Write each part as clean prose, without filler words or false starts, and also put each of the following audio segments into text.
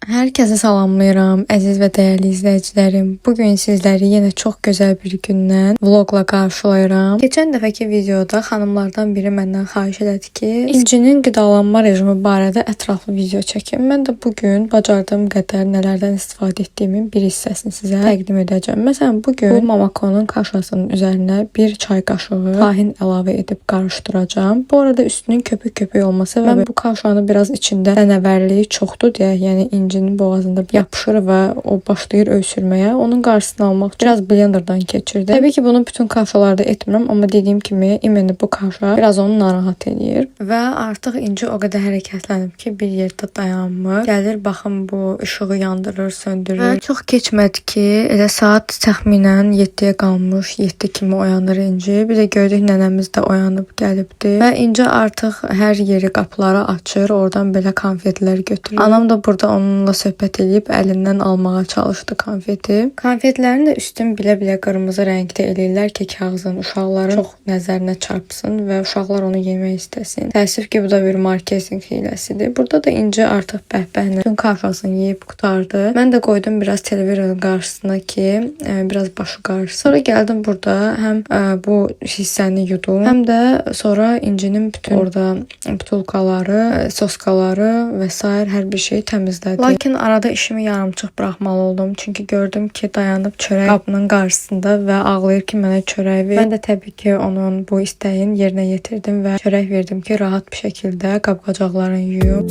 Herkese salamlayıram, əziz və dəyərli izləyicilərim. Bugün sizləri yenə çox gözəl bir gündən vlogla qarşılayıram. Keçən dəfəki videoda xanımlardan biri məndən xahiş elədi ki, İncinin qidalanma rejimi barədə ətraflı video çəkim. Mən də bugün bacardığım qədər nələrdən istifadə etdiyimin bir hissəsini sizə təqdim edəcəm. Məsələn, bugün bu mamakonun kaşasının üzərinə bir çay qaşığı tahin əlavə edib qarışdıracağam. Bu arada üstünün köpük-köpük olması və mən bu kaşanı biraz içində dənəvərliyi çoxdur deyə, yəni incinin boğazında yapışır və o başlayır öysürməyə. Onun qarşısını almaq üçün biraz blenderdan keçirdim. Təbii ki, bunu bütün kaşalarda etmirəm, amma dediyim kimi imeni bu kaşa biraz onu narahat edir və artıq inci o qədər hərəkətlənib ki, bir yerdə dayanmır. Gəlir, baxın, bu işığı yandırır, söndürür. Və çox keçmədi ki, elə saat təxminən 7-yə qalmış, 7 kimi oyanır inci. Bir də gördük nənəmiz də oyanıb gəlibdi və inci artıq hər yeri, qapıları açır, oradan belə konfetlər götürür. Anam da burada onunla söhbət edib əlindən almağa çalışdı konfeti. Konfetlərin də üstün bilə-bilə qırmızı rəngdə eləyirlər ki, kağızın uşaqların çox nəzərinə çarpsın və uşaqlar onu yemək istəsin. Təəssüf ki, bu da bir marketinq hiləsidir. Burada da inci artıq bəhbəhlə bütün kaşasını yeyib qutardı. Mən də qoydum biraz televizorun qarşısına ki, biraz başı qarışsın. Sonra gəldim burada həm bu hissəni yudum, həm də sonra incinin bütün orada butulkaları, soskaları və sair hər bir şey təmizlədim. Lakin arada işimi yarımçıq buraxmalı oldum. Çünki gördüm ki, dayanıb çörək qabının qarşısında və ağlayır ki, mənə çörək ver. Mən də təbii ki, onun bu istəyin yerinə yetirdim və çörək verdim ki, rahat bir şəkildə qab-qacaqlarını yuyum.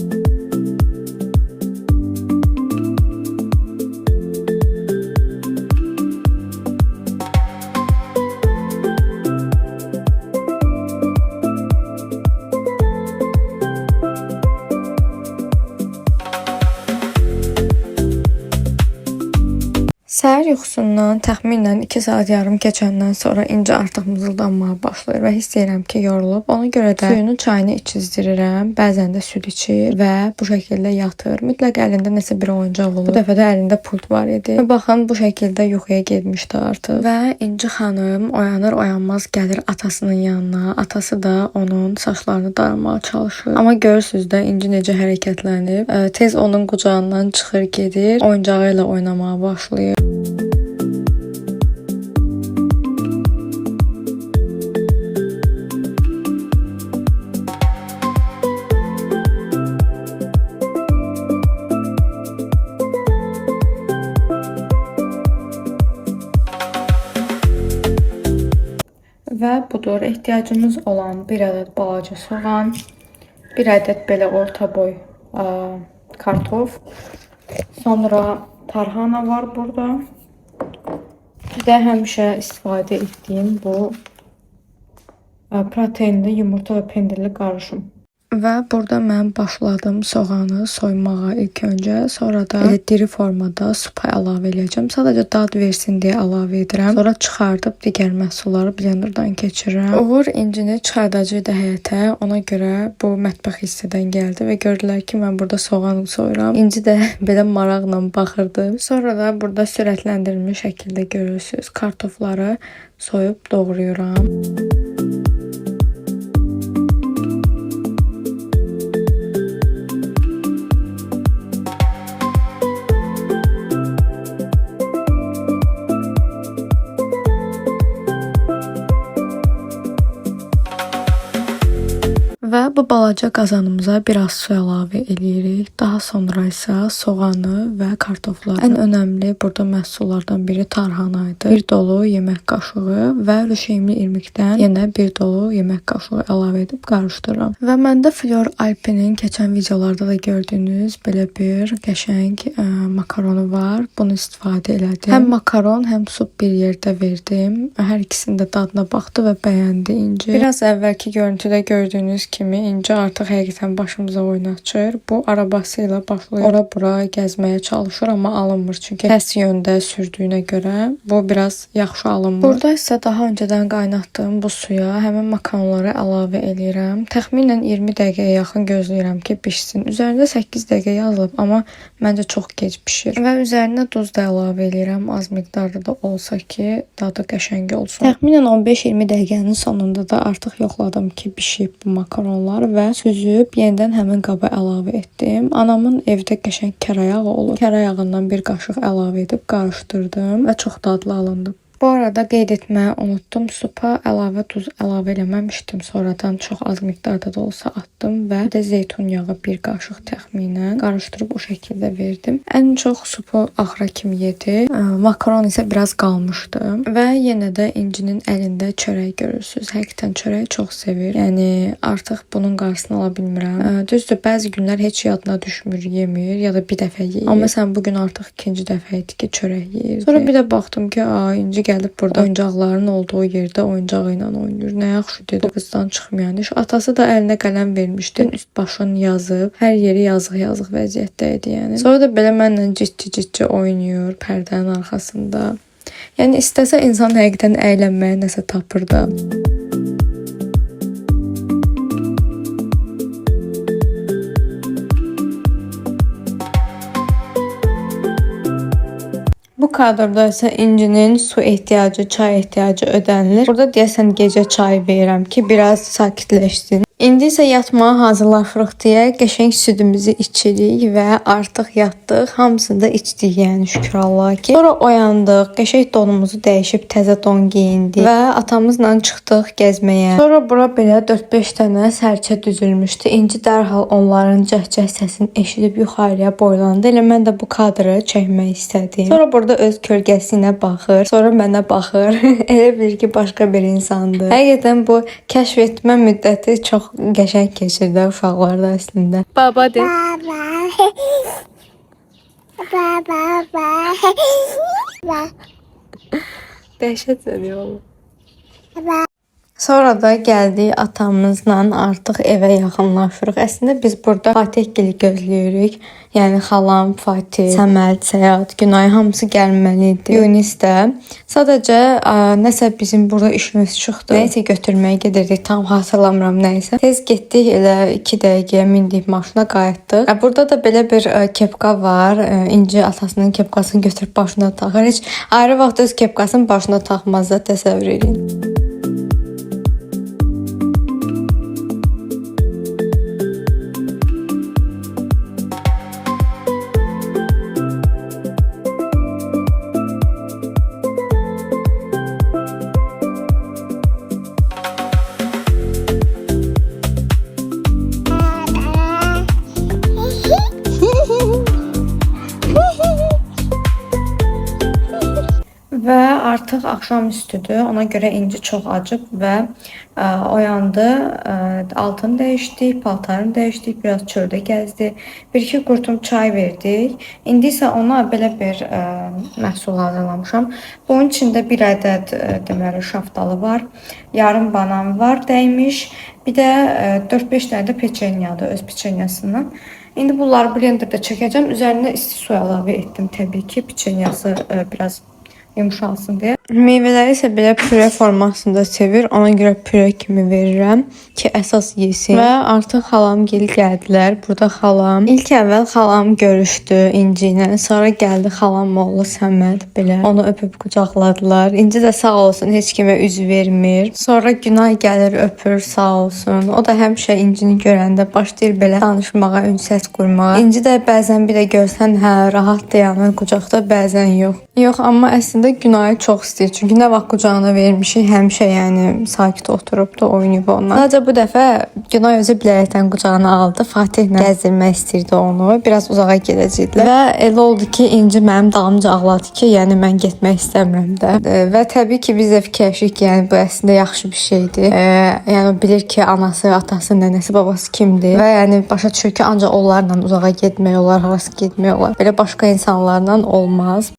Səhər yuxusundan təxminən 2 saat yarım keçəndən sonra inci artıq mızıldanmağa başlayır və hiss edirəm ki, yorulub. Ona görə də suyunu, çayını içizdirirəm. Bəzən də süd içir və bu şəkildə yatır. Mütləq əlində nəsə bir oyuncaq olur. Bu dəfə də əlində pult var idi. Və baxın, bu şəkildə yuxuya getmişdi artıq. Və İnci xanım oyanır-oyanmaz gəlir atasının yanına. Atası da onun saçlarını daramağa çalışır. Amma görürsüz də İnci necə hərəkətlənib. Tez onun qucağından çıxır, gedir, oyuncağı ilə oynamağa başlayır. Və budur, ehtiyacımız olan bir ədəd balaca soğan, bir ədəd belə orta boy kartof, sonra tarhana var burada. Bir də həmişə istifadə etdiyim bu proteinli yumurta və pendirli qarışım. Və burada mən başladım soğanı soymağa ilk öncə, sonra da diri formada supa əlavə edəcəm. Sadəcə dad versin deyə əlavə edirəm. Sonra çıxardıb digər məhsulları blenderdan keçirirəm. Uğur incini çıxardacaqdı həyətə. Ona görə bu mətbəx hissədən gəldi və gördülər ki, mən burada soğan soyuram. İnci də belə maraqla baxırdı. Sonra da burada sürətləndirilmiş şəkildə görürsüz. Kartofları soyub doğrayıram. Və bu balaca qazanımıza biraz su əlavə edirik. Daha sonra isə soğanı və kartofları. Ən önəmli burada məhsullardan biri tarhana idi. Bir dolu yemək qaşığı və rüşeymli irmikdən yenə bir dolu yemək qaşığı əlavə edib qarışdırıram. Və məndə Flor Alpe'nin keçən videolarda da gördüyünüz belə bir qəşəng makaronu var. Bunu istifadə elədim. Həm makaron, həm sup bir yerdə verdim. Hər ikisinin də dadına baxdı və bəyəndi İnci. Biraz əvvəlki görüntüdə gördüyünüz kimi İnci artıq həqiqətən başımıza oynaçır. Bu arabası ilə başlayır ora-bura gəzməyə çalışır, amma alınmır. Çünki tərs yöndə sürdüyünə görə bu biraz yaxşı alınmır. Burada isə daha öncədən qaynatdığım bu suya həmin makaronları əlavə edirəm. Təxminən 20 dəqiqəyə yaxın gözləyirəm ki, pişsin. Üzərində 8 dəqiqə yazılıb, amma məncə çox gec pişir. Və üzərinə duz da əlavə edirəm, az miqdarda da olsa ki, dadı qəşəng olsun. Təxminən 15-20 dəqiqənin sonunda da artıq yoxladım ki, pişib bu makaronlar. var və süzüb yenidən həmin qaba əlavə etdim. Anamın evdə qəşəng kərəyağı olur. Kərəyağından bir qaşıq əlavə edib qarışdırdım və çox dadlı alındı. Bu arada qeyd etməyi unutdum. Supa əlavə duz əlavə eləməmişdim. Sonradan çox az miqdarda da olsa atdım və bir də zeytun yağı bir qaşıq təxminən qarışdırıb o şəkildə verdim. Ən çox supu axıra kimi yedi. Makaron isə biraz qalmışdı və yenə də İncinin əlində çörək görürsüz. Həqiqətən çörək çox sevir. Yəni artıq bunun qarşısını ala bilmirəm. Düzdür, bəzi günlər heç yadına düşmür, yemir ya da bir dəfə yeyir. Amma məsələn bu gün artıq ikinci dəfə idi ki, çörək yeyir. Sonra bir də baxdım ki, İnci gəlib burada oyuncaqların olduğu yerdə oyuncağı ilə oynayır. Nə yaxşı dedi, qızdan çıxmayan iş. Atası da əlinə qələm vermişdi. Üst başını yazıb, hər yeri yazıq-yazıq vəziyyətdə idi yəni. Sonra da belə mənlə ciddi-ciddi oynayır pərdənin arxasında. Yəni istəsə insan həqiqətən əylənməyə nəsə tapır da. Bu kadrda isə İncinin su ehtiyacı, çay ehtiyacı ödənilir. Burada deyəsən gecə çay verirəm ki, biraz sakitləşsin. İndi isə yatmağa hazırlaşırıq deyə qəşəng südümüzü içirik və artıq yatdıq. Hamısını da içdik, yəni şükür Allaha ki. Sonra oyandıq, qəşəng donumuzu dəyişib təzə don geyindik və atamızla çıxdıq gəzməyə. Sonra bura belə 4-5 dənə sərçə düzülmüşdü. İnci dərhal onların cəhcəh səsini eşidib yuxarıya boylandı. Elə mən də bu kadrı çəkmək istədim. Sonra burada öz kölgəsinə baxır, sonra mənə baxır. Elə bilir ki, başqa bir insandır. Həqiqətən bu kəşf etmə müddəti çox qəşəng keçirdi uşaqlarda əslində. Baba de. Baba. Dəhşət səni oğlum. Sonra da gəldik atamızla artıq evə yaxınlaşırıq. Əslində biz burada Fatihgili gözləyirik. Yəni xalam, Fatih, Səməd, Səyad, Günay hamısı gəlməli idi. Yunis də. Sadəcə nəsə bizim burada işimiz çıxdı. Nəyisə götürməyə gedirdik. Tam hatırlamıram nəyisə. Tez getdik, elə 2 dəqiqəyə mindik maşına, qayıtdıq. Burada da belə bir kepka var. İnci atasının kepkasını götürüb başına taxır. Heç ayrı vaxt öz kepkasını başına taxmaz da, təsəvvür edin. Və artıq axşamüstüdür. Ona görə İnci çox acıb və oyandı. Altını dəyişdik, paltarını dəyişdik, biraz çöldə gəzdi. 1-2 qurtum çay verdik. İndi isə ona belə bir məhsul hazırlamışam. Bunun içində bir ədəd deməli şaftalı var. Yarım banan var dəymiş. Bir də 4-5 dənə də peçenyadır, öz peçenyasından. İndi bunları blenderda çəkəcəm. Üzərinə isti su əlavə etdim təbii ki, peçenyası biraz yumuşalsın deyə. Meyvələri isə belə püre formasında sevir. Ona görə püre kimi verirəm ki, əsas yesin. Və artıq xalam gəldilər. Burada xalam. İlk əvvəl xalam görüşdü İnci ilə. Sonra gəldi xalam oğlu Səməd belə. Onu öpüb qucaqladılar. İnci də sağ olsun, heç kimə üz vermir. Sonra Günay gəlir, öpür, sağ olsun. O da həmişə İncini görəndə başlayır belə danışmağa, ünsiyyət qurmağa. İnci də bəzən bir də görsən, hə, rahat dayanır qucaqda, bəzən yox. Yox, amma əslində Günayı çox istəyir. Çünki nə vaxt qucağına vermişik, həmişə yəni sakit oturub da oynayıb onunla. Sadəcə bu dəfə Günay özü bilərəkdən qucağına aldı. Fatihlə gəzdirmək istirdi onu. Biraz uzağa gedəcəkdilər. Və elə oldu ki, İnci mənim dalımca ağladı ki, yəni mən getmək istəmirəm də. Və təbii ki, biz də fikirləşdik ki, yəni bu əslində yaxşı bir şeydir. Yəni o bilir ki, anası, atası, nənəsi, babası kimdir və yəni başa düşür ki, ancaq onlarla uzağa getmək olar, harası getmək olar. Belə başqa insanlarla olmaz.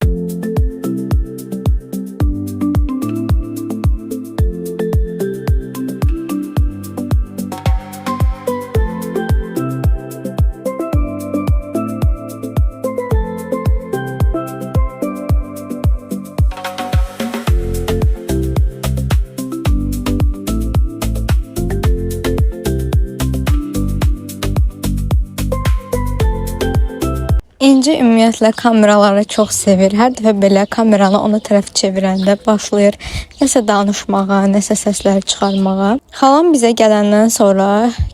İnci ümumiyyətlə kameraları çox sevir. Hər dəfə belə kameranı ona tərəf çevirəndə başlayır nəsə danışmağa, nəsə səslər çıxarmağa. Xalam bizə gələndən sonra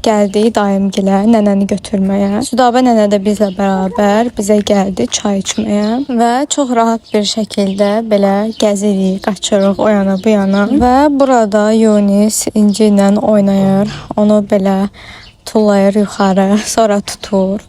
gəldi dayımgilə nənəni götürməyə. Südabə nənə də bizlə bərabər bizə gəldi çay içməyə və çox rahat bir şəkildə belə gəzirik, qaçırıq o yana bu yana və burada Yunis İnci ilə oynayır. Onu belə tullayır yuxarı, sonra tutur.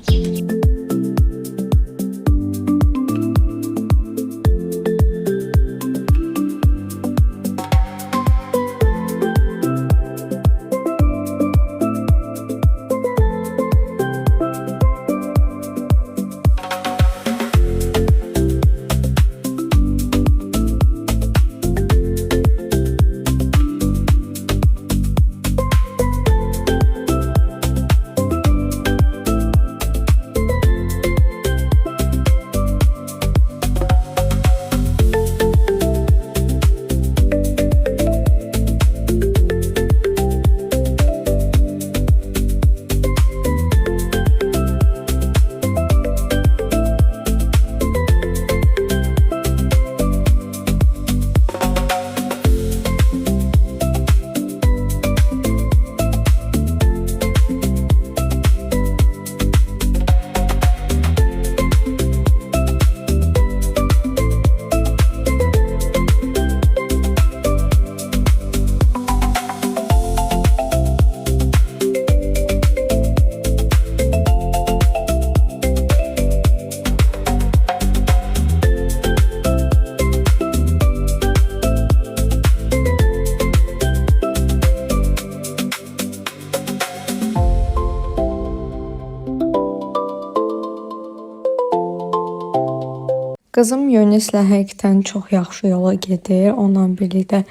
Qızım Yunislə həqiqətən çox yaxşı yola gedir. Onunla birlikdə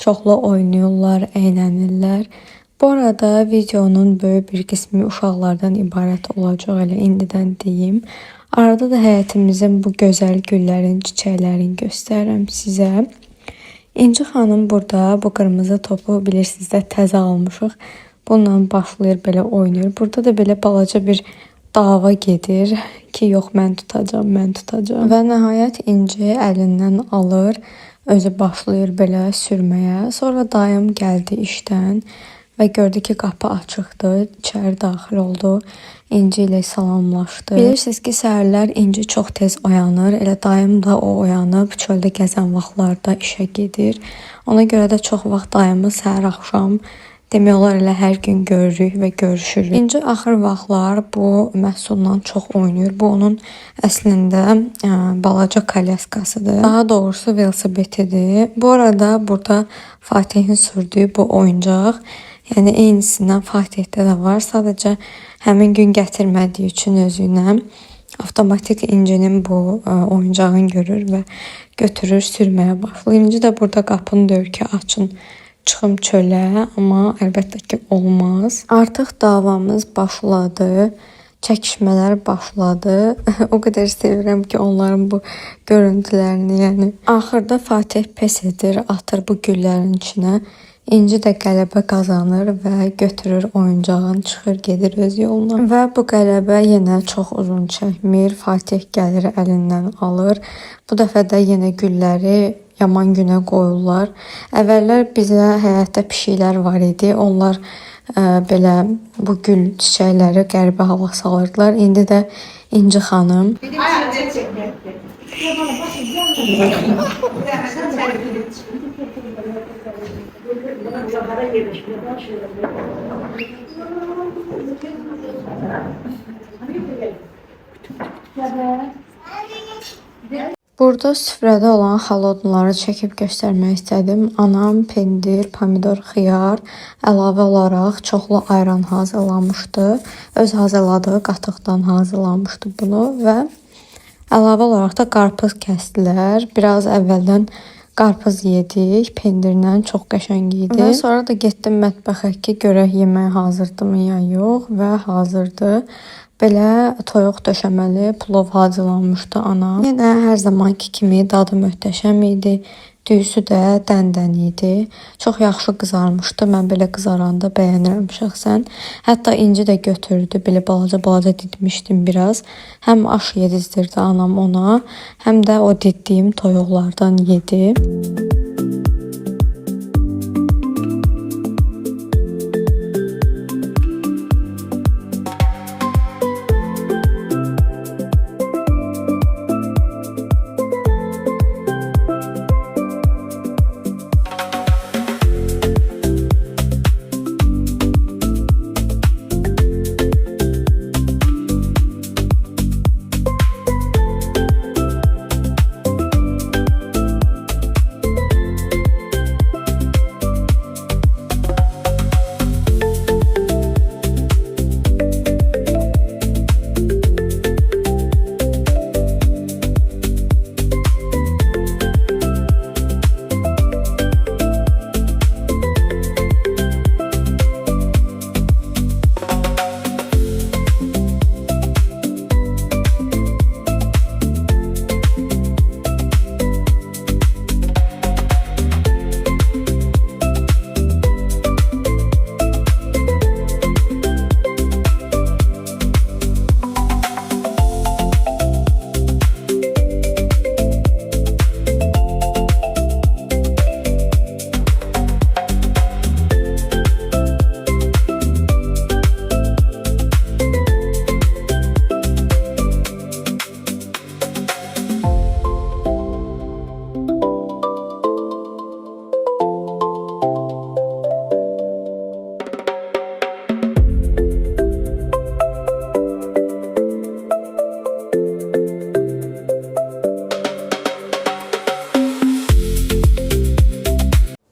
çoxlu oynayırlar, əylənirlər. Bu arada videonun böyük bir qismi uşaqlardan ibarət olacaq, elə indidən deyim. Arada da həyətimizin bu gözəl güllərin, çiçəklərini göstərirəm sizə. İnci xanım burada bu qırmızı topu bilirsiniz də təzə almışıq. Bununla başlayır belə oynayır. Burada da belə balaca bir dava gedir ki, yox mən tutacağam, mən tutacağam. Və nəhayət İnci əlindən alır, özü başlayır belə sürməyə. Sonra dayım gəldi işdən və gördü ki, qapı açıqdır, içəri daxil oldu. İnci ilə salamlaşdı. Bilirsiniz ki, səhərlər İnci çox tez oyanır. Elə dayım da o oyanıb çöldə gəzən vaxtlarda işə gedir. Ona görə də çox vaxt dayımı səhər axşam demək olar elə hər gün görürük və görüşürük. İnci axır vaxtlar bu məhsulla çox oynayır. Bu onun əslində balaca kolyaskasıdır. Daha doğrusu velosipedidir. Bu arada burada Fatihin sürdüyü bu oyuncaq, yəni eynisindən Fatihdə də var. Sadəcə həmin gün gətirmədiyi üçün özü ilə avtomatik İncinin bu oyuncağını görür və götürür, sürməyə başlayır. İnci də burada qapını döyür ki, açın, çıxım çölə, amma əlbəttə ki olmaz. Artıq davamız başladı. Çəkişmələr başladı. O qədər sevirəm ki, onların bu görüntülərini, yəni. Axırda Fatih pes edir, atır bu güllərin içinə. İnci də qələbə qazanır və götürür oyuncağını, çıxır, gedir öz yoluna. Və bu qələbə yenə çox uzun çəkmir. Fatih gəlir, əlindən alır. Bu dəfə də yenə gülləri yaman günə qoyurlar. Əvvəllər bizə həyətdə pişiklər var idi. Onlar belə bu gül çiçəkləri qəribə hava salırdılar. İndi də İnci xanım burada süfrədə olan xalodunları çəkib göstərmək istədim. Anam pendir, pomidor, xiyar əlavə olaraq çoxlu ayran hazırlamışdı. Öz hazırladığı qatıqdan hazırlamışdı bunu və əlavə olaraq da qarpız kəsdilər. Biraz əvvəldən qarpız yedik, pendirlə çox qəşəng idi. Və sonra da getdim mətbəxə ki, görək yemək hazırdırmı ya yox və hazırdır. Belə toyuq döşəməli plov hazırlanmışdı anam. Yenə hər zamanki kimi dadı möhtəşəm idi. Düyüsü də dəndən idi. Çox yaxşı qızarmışdı. Mən belə qızaranda bəyənirəm şəxsən. Hətta inci də götürdü. Belə balaca didmişdim biraz. Həm aş yedizdirdi anam ona, həm də o diddiyim toyuqlardan yedi.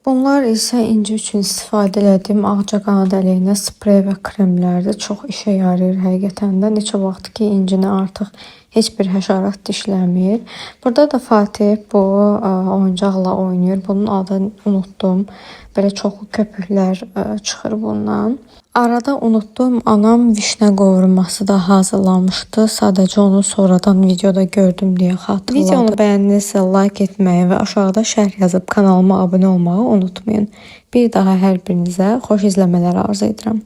Bunlar isə inci üçün istifadə etdiyim ağcaqanad əleyhinə sprey və kremlərdir. Çox işə yarayır həqiqətən də. Neçə vaxtdır ki, incini artıq heç bir həşərat dişləmir. Burada da Fatih bu oyuncaqla oynayır. Bunun adını unutdum. Belə çoxlu köpüklər çıxır bundan. Arada unutdum, anam vişnə qovurması da hazırlamışdı. Sadəcə onu sonradan videoda gördüm deyə xatırladım. Videonu bəyəndinizsə like etməyi və aşağıda şərh yazıb kanalıma abunə olmağı unutmayın. Bir daha hər birinizə xoş izləmələr arzu edirəm.